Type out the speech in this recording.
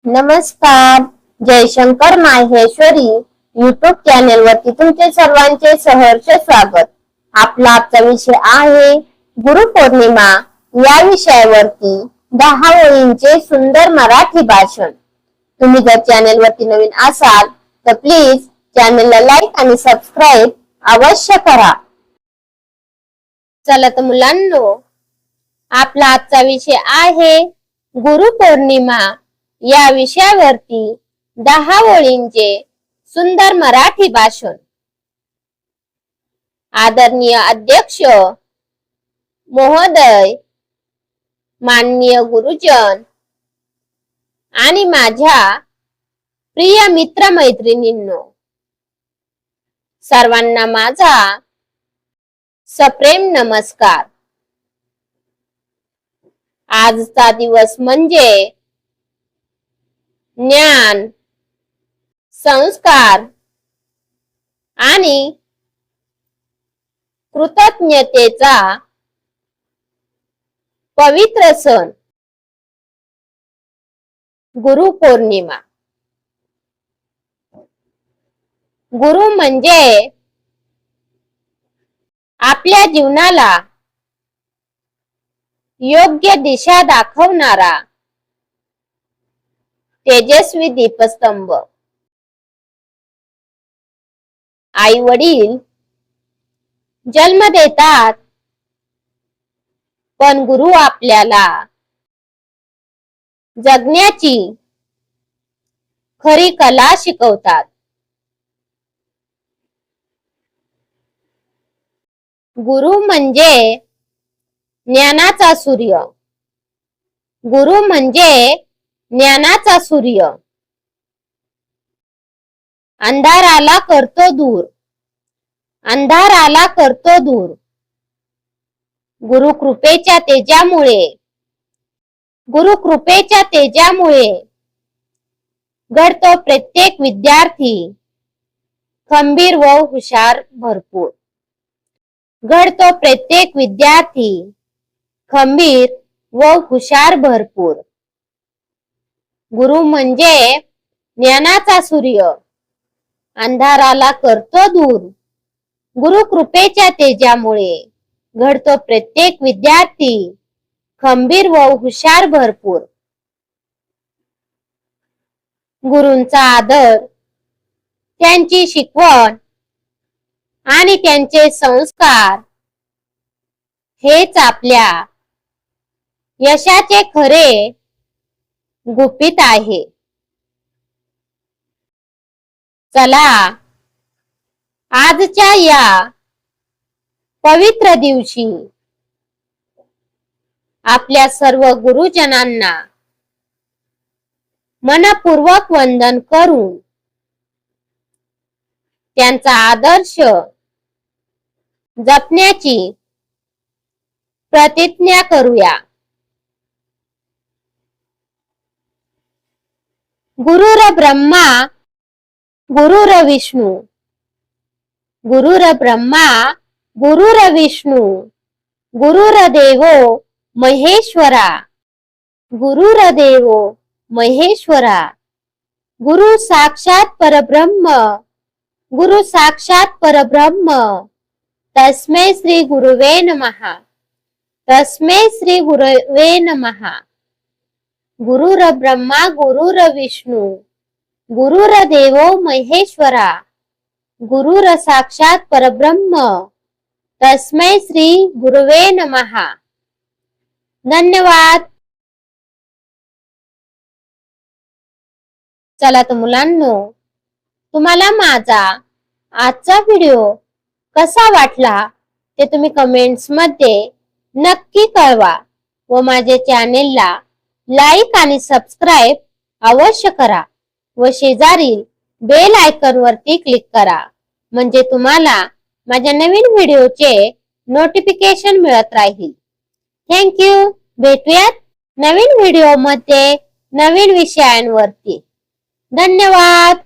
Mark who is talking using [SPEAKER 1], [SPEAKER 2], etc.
[SPEAKER 1] नमस्कार. Jaishankar Maheshwari YouTube channel वरती तुमचे सर्वांचे सहर्ष स्वागत. आपला आजचा विषय आहे गुरुपौर्णिमा. या विषयावरती 10 ओळींचे सुंदर मराठी भाषण. तुम्ही जर चॅनल वरती नवीन असाल तर प्लीज चॅनलला लाईक आणि सबस्क्राईब अवश्य करा. चला तर मुलांनो, आपला आजचा विषय आहे गुरुपौर्णिमा. या विषयावरती 10 ओळींचे सुंदर मराठी भाषण. आदरणीय अध्यक्ष महोदय, माननीय गुरुजन आणि माझ्या प्रिय मित्र मैत्रिणींनो, सर्वांना माझा सप्रेम नमस्कार. आजचा दिवस म्हणजे ज्ञान, संस्कार आणि कृतज्ञतेचा पवित्र सण गुरुपौर्णिमा. गुरु म्हणजे आपल्या जीवनाला योग्य दिशा दाखवणारा तेजस्वी दीपस्तंभ. आई वडील जन्म देतात, पण गुरु आपल्याला जगण्याची खरी कला शिकवतात. गुरु म्हणजे ज्ञानाचा सूर्य. गुरु म्हणजे ज्ञानाचा सूर्य. अंधाराला करतो दूर, अंधाराला करतो दूर. गुरु कृपेच्या तेजामुळे, गुरु कृपेच्या तेजामुळे घडतो प्रत्येक विद्यार्थी खंबीर व हुशार भरपूर. घडतो प्रत्येक विद्यार्थी खंबीर व हुशार भरपूर. गुरु म्हणजे ज्ञानाचा सूर्य, अंधाराला करतो दूर. गुरु कृपेच्या तेजामुळे घडतो प्रत्येक विद्यार्थी खंबीर व हुशार भरपूर. गुरूंचा आदर, त्यांची शिकवण आणि त्यांचे संस्कार हेच आपल्या यशाचे खरे गुपित आहे. चला, आजच्या या पवित्र दिवशी आपल्या सर्व गुरुजनांना मनपूर्वक वंदन करून त्यांचा आदर्श जपण्याची प्रतिज्ञा करूया. गुरुर ब्रह्मा गुरुर विष्णू, गुरुर ब्रह्मा गुरुर विष्णू, गुरुर देवो महेश्वरा, गुरुर देवो महेश्वरा. गुरु साक्षात परब्रह्म, गुरु साक्षात परब्रह्म. तस्मै श्री गुरुवे नमः, तस्मै श्री गुरुवे नमः. गुरुर ब्रह्मा गुरुर विष्णू, गुरुर देवो महेश्वरा, गुरुर साक्षात परब्रह्म. तस्मै श्री गुरुवे नमः. धन्यवाद. चला तर मुलांनो, तुम्हाला माझा आजचा व्हिडिओ कसा वाटला ते तुम्ही कमेंट्स मध्ये नक्की कळवा व माझ्या चॅनेलला लाईक आणि सबस्क्राईब अवश्य करा व शेजारील बेल आयकॉन वरती क्लिक करा, म्हणजे तुम्हाला माझ्या नवीन व्हिडिओचे नोटिफिकेशन मिळत राहील. Thank you. भेटूयात नवीन व्हिडिओ मध्ये नवीन विषयांवरती. धन्यवाद.